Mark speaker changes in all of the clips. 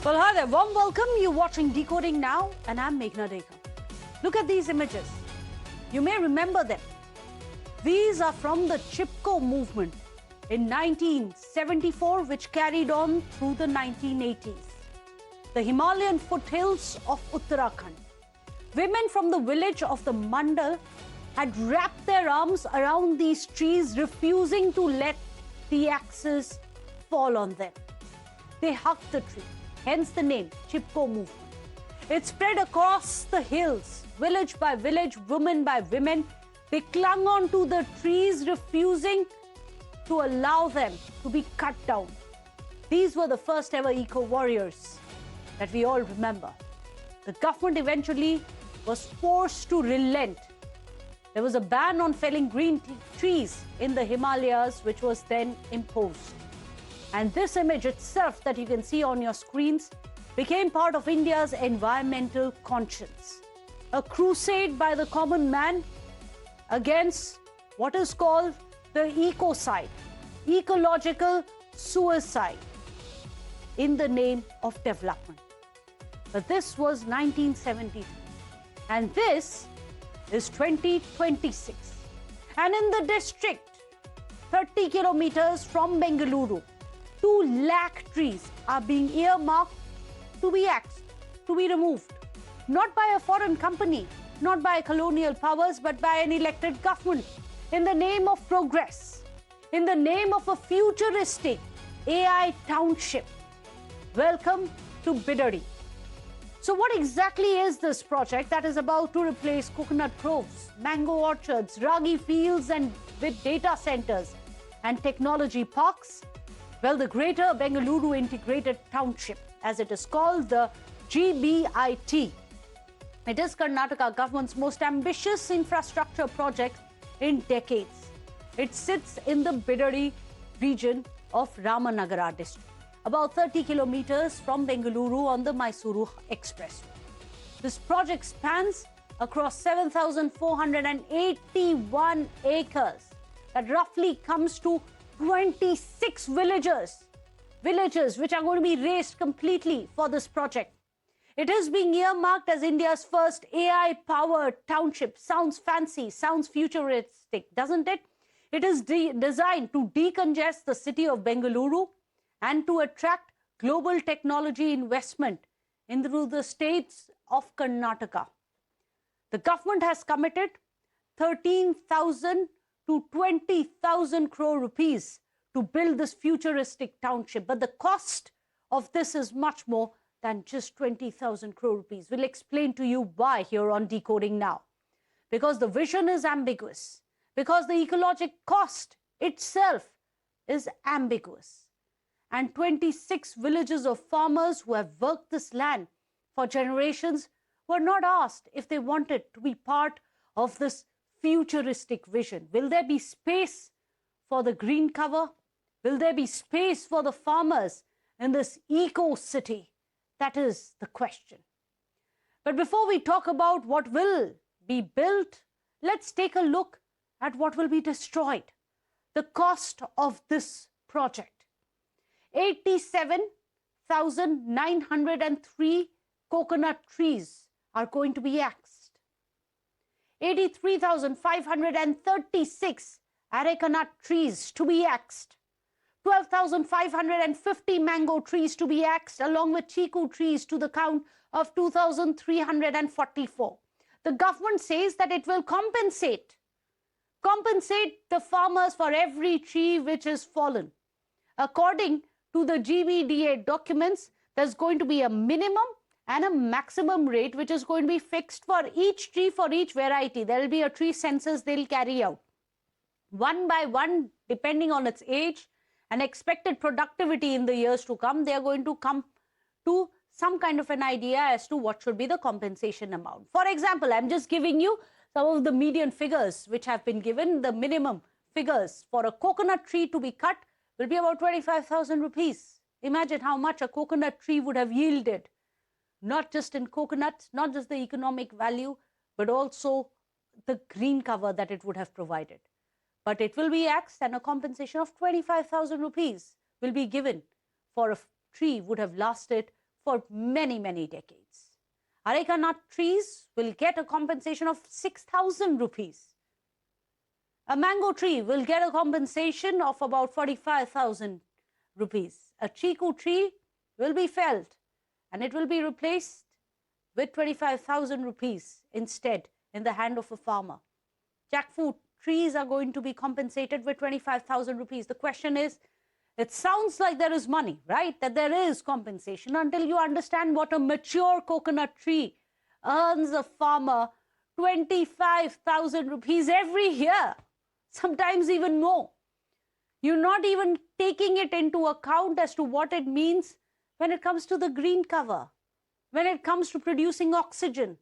Speaker 1: Well, hi there. Warm welcome. You're watching Decoding Now, and I'm Meghna Deka. Look at these images. You may remember them. These are from the Chipko movement in 1974, which carried on through the 1980s. The Himalayan foothills of Uttarakhand. Women from the village of the Mandal had wrapped their arms around these trees, refusing to let the axes fall on them. They hugged the tree, hence the name Chipko movement. It spread across the hills, village by village, woman by women. They clung on to the trees, refusing to allow them to be cut down. These were the first ever eco-warriors that we all remember. The government eventually was forced to relent. There was a ban on felling green trees in the Himalayas, which was then imposed. And this image itself that you can see on your screens became part of India's environmental conscience. A crusade by the common man against what is called the ecocide, ecological suicide, in the name of development. But this was 1973, and this is 2026. And in the district, 30 kilometers from Bengaluru, 2 lakh trees are being earmarked to be axed, to be removed. Not by a foreign company, not by colonial powers, but by an elected government. In the name of progress, in the name of a futuristic AI township. Welcome to Bidadi. So what exactly is this project that is about to replace coconut groves, mango orchards, ragi fields, and with data centers and technology parks? Well, the Greater Bengaluru Integrated Township, as it is called, the GBIT. It is Karnataka government's most ambitious infrastructure project in decades. It sits in the Bidadi region of Ramanagara district, about 30 kilometers from Bengaluru on the Mysuru Expressway. This project spans across 7,481 acres. That roughly comes to 26 villages which are going to be raised completely for this project. It is being earmarked as India's first AI-powered township. Sounds fancy, sounds futuristic, doesn't it? It is designed to decongest the city of Bengaluru and to attract global technology investment into the states of Karnataka. The government has committed 13,000 to 20,000 crore rupees to build this futuristic township. But the cost of this is much more than just 20,000 crore rupees. We'll explain to you why here on Decoding Now. Because the vision is ambiguous. Because the ecologic cost itself is ambiguous. And 26 villages of farmers who have worked this land for generations were not asked if they wanted to be part of this futuristic vision. Will there be space for the green cover? Will there be space for the farmers in this eco-city? That is the question. But before we talk about what will be built, let's take a look at what will be destroyed. The cost of this project. 87,903 coconut trees are going to be axed. 83,536 areca trees to be axed. 12,550 mango trees to be axed, along with chiku trees to the count of 2,344. The government says that it will compensate the farmers for every tree which is fallen. According to the GBDA documents, there's going to be a minimum and a maximum rate which is going to be fixed for each tree, for each variety. There will be a tree census they'll carry out. One by one, depending on its age and expected productivity in the years to come, they are going to come to some kind of an idea as to what should be the compensation amount. For example, I'm just giving you some of the median figures which have been given. The minimum figures for a coconut tree to be cut will be about 25,000 rupees. Imagine how much a coconut tree would have yielded, not just in coconuts, not just the economic value, but also the green cover that it would have provided. But it will be axed, and a compensation of 25,000 rupees will be given for a tree would have lasted for many, many decades. Areca nut trees will get a compensation of 6,000 rupees. A mango tree will get a compensation of about 45,000 rupees. A Chipko tree will be felled and it will be replaced with 25,000 rupees instead in the hand of a farmer. Jackfruit trees are going to be compensated with 25,000 rupees. The question is, it sounds like there is money, right? That there is compensation until you understand what a mature coconut tree earns a farmer 25,000 rupees every year, sometimes even more. You're not even taking it into account as to what it means when it comes to the green cover, when it comes to producing oxygen,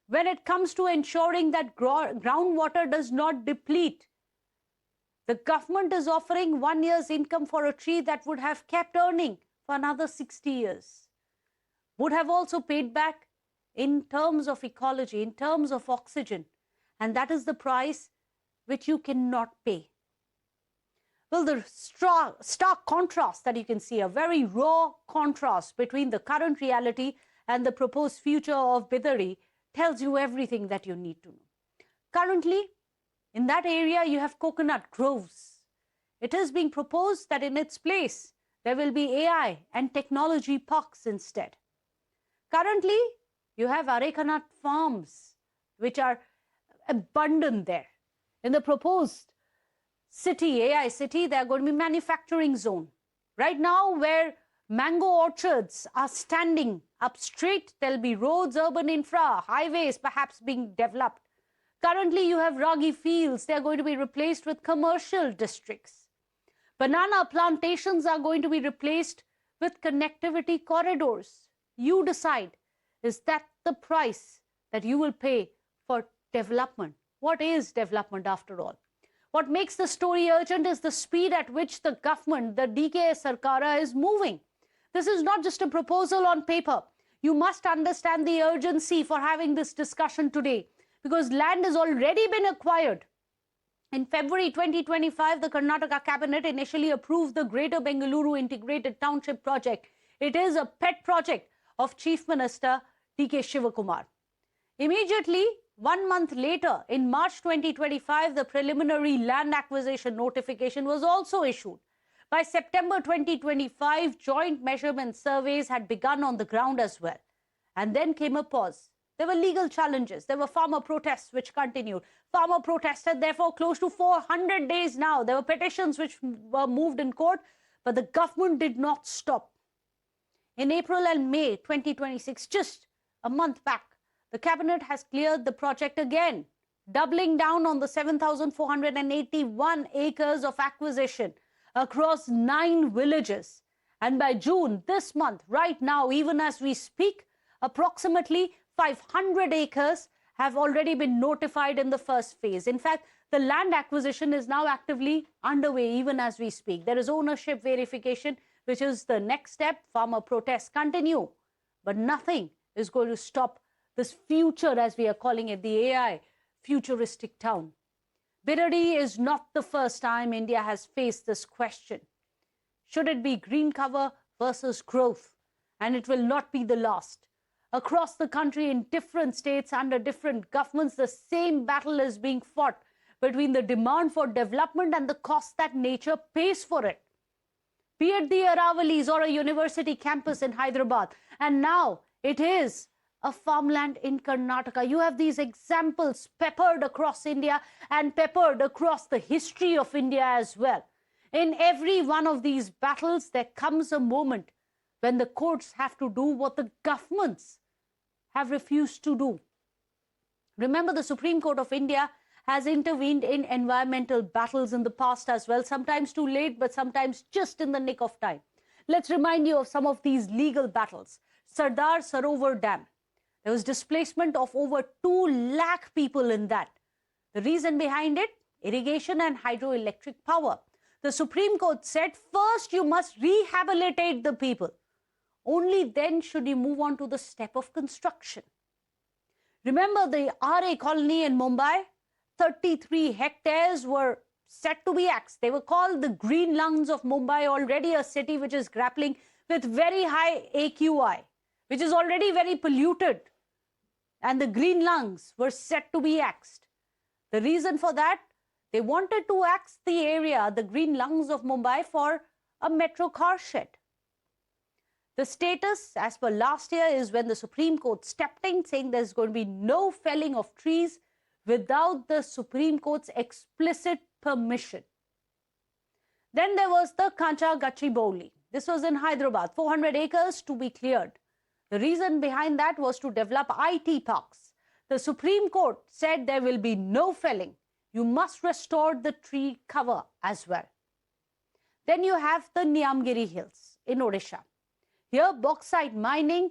Speaker 1: when it comes to ensuring that groundwater does not deplete. The government is offering 1 year's income for a tree that would have kept earning for another 60 years. Would have also paid back in terms of ecology, in terms of oxygen. And that is the price which you cannot pay. Well, the stark contrast that you can see, a very raw contrast between the current reality and the proposed future of Bidadi tells you everything that you need to know. Currently, in that area, you have coconut groves. It is being proposed that in its place, there will be AI and technology parks instead. Currently, you have areca nut farms, which are abundant there. In the proposed city, AI city, there are going to be manufacturing zone. Right now, where mango orchards are standing up straight, there'll be roads, urban infra, highways perhaps being developed. Currently, you have ragi fields. They're going to be replaced with commercial districts. Banana plantations are going to be replaced with connectivity corridors. You decide, is that the price that you will pay for development? What is development after all? What makes the story urgent is the speed at which the government, the DK Sarkara, is moving. This is not just a proposal on paper. You must understand the urgency for having this discussion today, because land has already been acquired. In February 2025, the Karnataka cabinet initially approved the Greater Bengaluru Integrated Township project. It is a pet project of Chief Minister D.K. Shivakumar. Immediately, 1 month later, in March 2025, the preliminary land acquisition notification was also issued. By September 2025, joint measurement surveys had begun on the ground as well. And then came a pause. There were legal challenges. There were farmer protests which continued. Farmer protests had therefore close to 400 days now. There were petitions which were moved in court, but the government did not stop. In April and May 2026, just a month back, the cabinet has cleared the project again, doubling down on the 7,481 acres of acquisition across 9 villages. And by June, this month, right now, even as we speak, approximately 500 acres have already been notified in the first phase. In fact, the land acquisition is now actively underway even as we speak. There is ownership verification, which is the next step. Farmer protests continue, but nothing is going to stop this future, as we are calling it, the AI futuristic town. Bidadi is not the first time India has faced this question. Should it be green cover versus growth? And it will not be the last. Across the country, in different states, under different governments, the same battle is being fought between the demand for development and the cost that nature pays for it. Be it the Aravalis or a university campus in Hyderabad, and now it is a farmland in Karnataka. You have these examples peppered across India and peppered across the history of India as well. In every one of these battles, there comes a moment when the courts have to do what the governments have refused to do. Remember, the Supreme Court of India has intervened in environmental battles in the past as well, sometimes too late, but sometimes just in the nick of time. Let's remind you of some of these legal battles. Sardar Sarovar Dam. There was displacement of over 2 lakh people in that. The reason behind it? Irrigation and hydroelectric power. The Supreme Court said, first you must rehabilitate the people. Only then should you move on to the step of construction. Remember the RA colony in Mumbai? 33 hectares were set to be axed. They were called the green lungs of Mumbai, already a city which is grappling with very high AQI. which is already very polluted, and the green lungs were set to be axed. The reason for that, they wanted to axe the area, the green lungs of Mumbai, for a metro car shed. The status, as per last year, is when the Supreme Court stepped in, saying there's going to be no felling of trees without the Supreme Court's explicit permission. Then there was the Kancha Gachibowli. This was in Hyderabad, 400 acres to be cleared. The reason behind that was to develop IT parks. The Supreme Court said there will be no felling. You must restore the tree cover as well. Then you have the Niyamgiri Hills in Odisha. Here, bauxite mining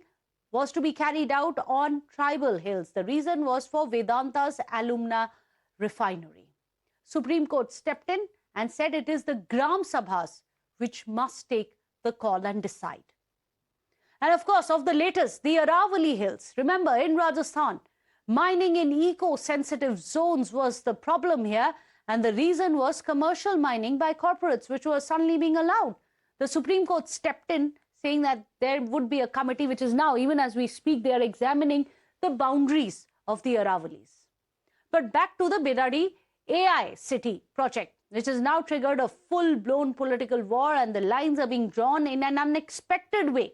Speaker 1: was to be carried out on tribal hills. The reason was for Vedanta's alumna refinery. Supreme Court stepped in and said it is the Gram Sabhas which must take the call and decide. And of course, of the latest, the Aravalli Hills. Remember, in Rajasthan, mining in eco-sensitive zones was the problem here, and the reason was commercial mining by corporates, which was suddenly being allowed. The Supreme Court stepped in, saying that there would be a committee, which is now, even as we speak, they are examining the boundaries of the Aravallis. But back to the Bidadi AI city project, which has now triggered a full-blown political war, and the lines are being drawn in an unexpected way.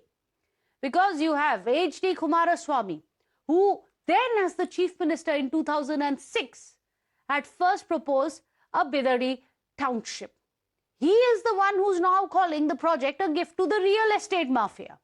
Speaker 1: Because you have H.D. Kumaraswamy, who then, as the Chief Minister in 2006, had first proposed a Bidadi Township. He is the one who's now calling the project a gift to the real estate mafia.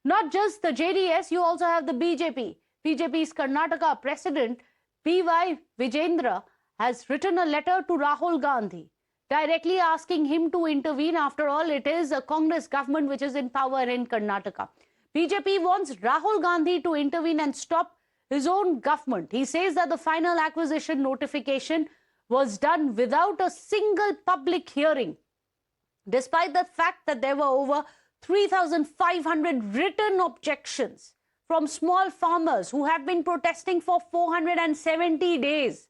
Speaker 1: Not just the JDS, you also have the BJP. BJP's Karnataka President P.Y. Vijayendra has written a letter to Rahul Gandhi, directly asking him to intervene. After all, it is a Congress government which is in power in Karnataka. BJP wants Rahul Gandhi to intervene and stop his own government. He says that the final acquisition notification was done without a single public hearing, despite the fact that there were over 3,500 written objections from small farmers who have been protesting for 470 days.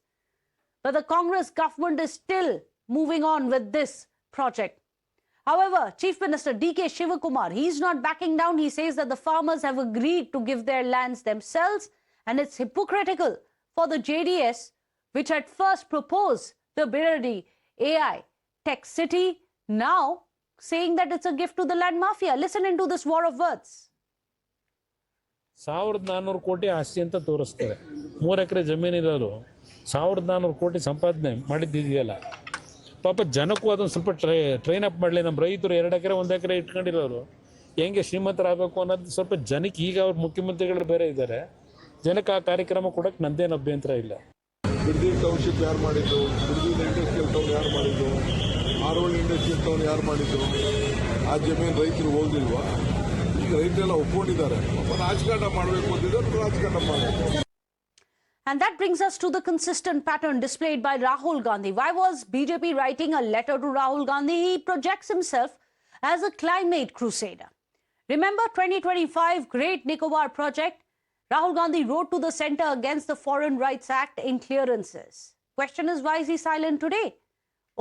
Speaker 1: But the Congress government is still moving on with this project. However, Chief Minister D.K. Shivakumar, he's not backing down. He says that the farmers have agreed to give their lands themselves, and it's hypocritical for the JDS, which had first proposed the Bidadi AI tech city, now saying that it's a gift to the land mafia. Listen into this war of words.
Speaker 2: 1400 ಕೋಟಿ ಆಸ್ತಿ ಅಂತ ತೋರಿಸ್ತಾರೆ. 3 ಎಕರೆ ಜಮೀನಿರೋರು 1400 ಕೋಟಿ ಸಂಪಾದನೆ ಮಾಡಿದ್ದಿದೆಯಲ್ಲ, ಪಾಪ ಜನಕ್ಕೂ ಅದನ್ನು ಸ್ವಲ್ಪ ಟ್ರೈನ್ ಅಪ್ ಮಾಡಲಿ. ನಮ್ಮ ರೈತರು 2 ಎಕರೆ 1 ಎಕರೆ ಇಟ್ಕೊಂಡಿರೋರು ಹೆಂಗೆ ಶ್ರೀಮಂತರಾಗಬೇಕು ಅನ್ನೋದು ಸ್ವಲ್ಪ ಜನಕ್ಕೆ, ಈಗ ಅವ್ರ ಮುಖ್ಯಮಂತ್ರಿಗಳು ಬೇರೆ ಇದ್ದಾರೆ, ಜನಕ್ಕೆ ಆ ಕಾರ್ಯಕ್ರಮ ಕೊಡೋಕೆ ನಂದೇನು ಅಭ್ಯಂತರ ಇಲ್ಲ.
Speaker 3: ಬಿಡದಿ ಟೌನ್ಶಿಪ್ ಯಾರು ಮಾಡಿದ್ದು, ಬಿಡದಿ ಇಂಡಸ್ಟ್ರಿಯಲ್ ಟೌನ್ ಯಾರು ಮಾಡಿದ್ದು, ಆರೋಳಿ ಇಂಡಸ್ಟ್ರಿಯಲ್ ಟೌನ್ ಯಾರು ಮಾಡಿದ್ದು, ಆ ಜಮೀನು ರೈತರು ಹೋಗಿಲ್ವಾ? ಈಗ ರೈತರೆಲ್ಲ ಒಪ್ಕೊಂಡಿದ್ದಾರೆ, ರಾಜಕಾರಣ ಮಾಡಬೇಕು ಅಂತಿದ್ದಾರೆ, ರಾಜಕಾರಣ ಮಾಡಬೇಕು.
Speaker 1: And that brings us to the consistent pattern displayed by Rahul Gandhi. Why was BJP writing a letter to Rahul Gandhi? He projects himself as a climate crusader. Remember 2025 Great Nicobar project? Rahul Gandhi wrote to the centre against the Foreign Rights Act in clearances. Question is, why is he silent today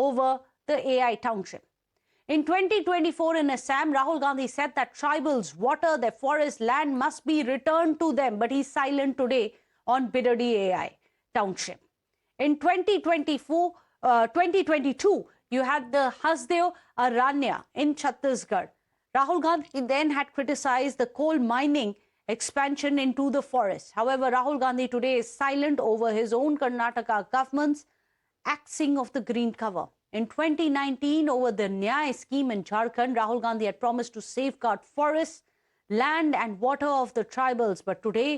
Speaker 1: over the AI township? In 2024 in Assam, Rahul Gandhi said that tribals' water, their forest land must be returned to them. But he's silent today on Bidadi AI township. In 2022, you had the Hasdeo Aranya in Chhattisgarh. Rahul Gandhi then had criticized the coal mining expansion into the forest. However, Rahul Gandhi today is silent over his own Karnataka government's axing of the green cover. In 2019, over the Nyay scheme in Jharkhand, Rahul Gandhi had promised to safeguard forests, land and water of the tribals. But today,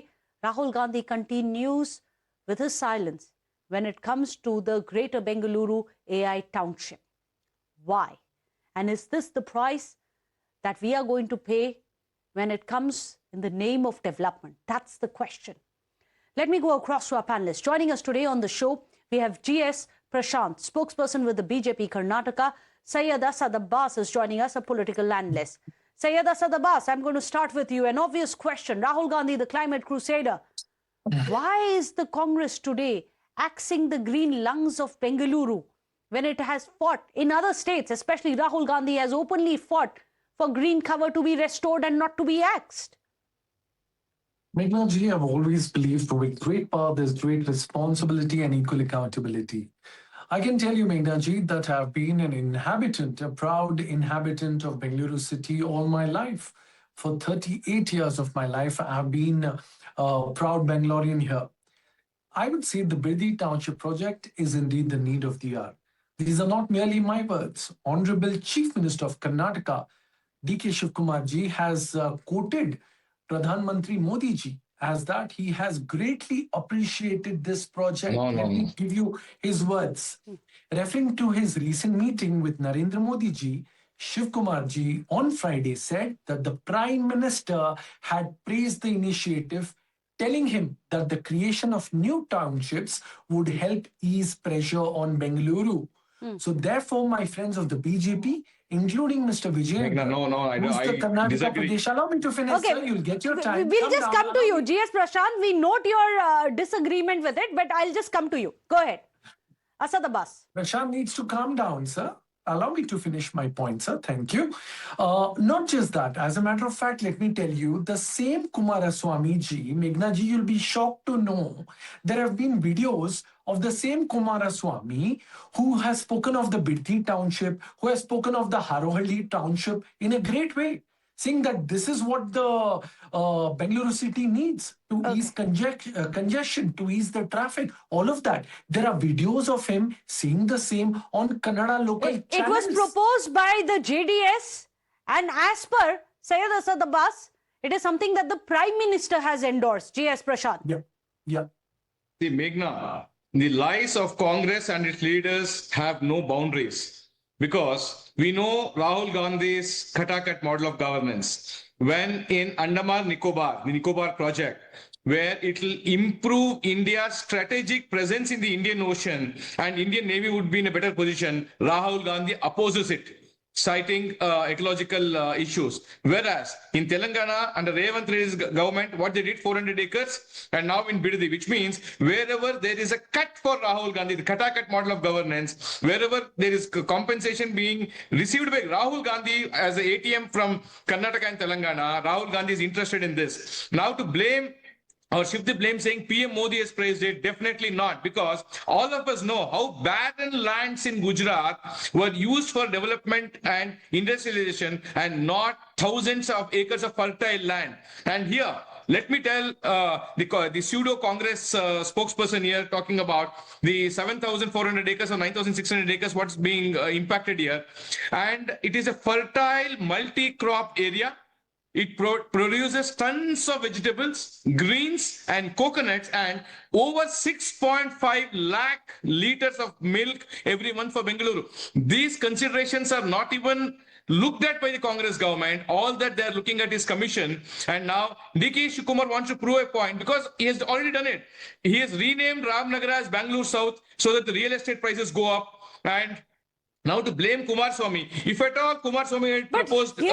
Speaker 1: Rahul Gandhi continues with his silence when it comes to the Greater Bengaluru AI Township. Why? And is this the price that we are going to pay when it comes in the name of development? That's the question. Let me go across to our panelists. Joining us today on the show, we have G.S. Prashant, spokesperson with the BJP Karnataka. Syed Asad Abbas is joining us, a political analyst. Syed Asad Abbas, I'm going to start with you. An obvious question. Rahul Gandhi, the climate crusader. Why is the Congress today axing the green lungs of Bengaluru when it has fought in other states? Especially Rahul Gandhi has openly fought for green cover to be restored and not to be axed.
Speaker 4: Meghna ji, I've always believed with great power there's great responsibility and equal accountability. I can tell you, Meghna ji, that I've been an inhabitant, a proud inhabitant of Bengaluru city all my life. For 38 years of my life, I've been a proud Bangalorean here. I would say the Bidadi Township project is indeed the need of the hour. These are not merely my words. Honorable Chief Minister of Karnataka, D.K. Shivkumar ji, has quoted Pradhan Mantri Modi ji as that he has greatly appreciated this project. Let me give you his words. Referring to his recent meeting with Narendra Modi ji, Shivkumar ji on Friday said that the Prime Minister had praised the initiative, telling him that the creation of new townships would help ease pressure on Bengaluru. So therefore, my friends of the BJP, including Mr. Vijay, who's the Karnataka Pradesh, allow me to finish,
Speaker 1: Okay.
Speaker 4: sir. You'll get your time.
Speaker 1: We'll just come to you. GS Prashant, we note your disagreement with it, but I'll just come to you. Go ahead. Asad Abbas.
Speaker 4: Prashant needs to calm down, sir. Allow me to finish my point, sir. Thank you. Not just that. As a matter of fact, let me tell you, the same Kumaraswamy ji, Meghna ji, you'll be shocked to know there have been videos of the same Kumaraswamy who has spoken of the Bidadi Township, who has spoken of the Harohalli Township in a great way, saying that this is what the Bengaluru city needs to ease congestion, to ease the traffic, all of that. There are videos of him saying the same on Kannada local
Speaker 1: It
Speaker 4: channels.
Speaker 1: was proposed by the JDS, and as per Syed Asad Abbas, it is something that the Prime Minister has endorsed. GS Prashant.
Speaker 4: Yeah.
Speaker 5: See, Meghna, the lies of Congress and its leaders have no boundaries, because we know Rahul Gandhi's Khatakat model of governance. When in Andaman Nicobar, the Nicobar project, where it will improve India's strategic presence in the Indian Ocean and Indian Navy would be in a better position, Rahul Gandhi opposes it, citing ecological issues. Whereas in Telangana, under Revanth Reddy's government, what they did, 400 acres, and now in Bidadi, which means wherever there is a cut for Rahul Gandhi, the Khatakat model of governance, wherever there is compensation being received by Rahul Gandhi as the ATM from Karnataka and Telangana, Rahul Gandhi is interested in this. Now to blame or shift the blame saying PM Modi has praised it, definitely not, because all of us know how barren lands in Gujarat were used for development and industrialization and not thousands of acres of fertile land. And here, let me tell the pseudo-Congress spokesperson here talking about the 7,400 acres or 9,600 acres, what's being impacted here. And it is a fertile multi-crop area. It produces tons of vegetables, greens, and coconuts, and over 6.5 lakh liters of milk every month for Bengaluru. These considerations are not even looked at by the Congress government. All that they're looking at is commission. And now D.K. Shivkumar wants to prove a point because he has already done it. He has renamed Ramnagar as Bangalore South so that the real estate prices go up. And now to blame Kumaraswamy. If at all Kumaraswamy had proposed the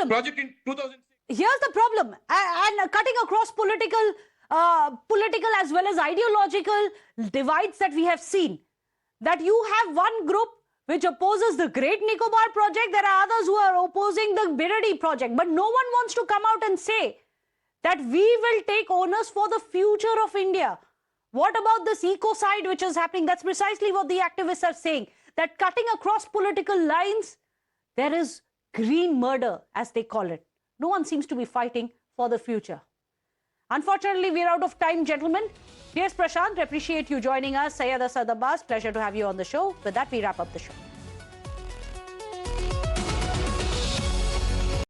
Speaker 5: project in 2006.
Speaker 1: Here's the problem. And cutting across political as well as ideological divides that we have seen. That you have one group which opposes the Great Nicobar project. There are others who are opposing the Bidadi project. But no one wants to come out and say that we will take onus for the future of India. What about this ecocide which is happening? That's precisely what the activists are saying. That cutting across political lines, there is green murder, as they call it. No one seems to be fighting for the future. Unfortunately, we're out of time, gentlemen. Yes, Prashant, appreciate you joining us. Syed Asad Abbas, pleasure to have you on the show. With that, we wrap up the show.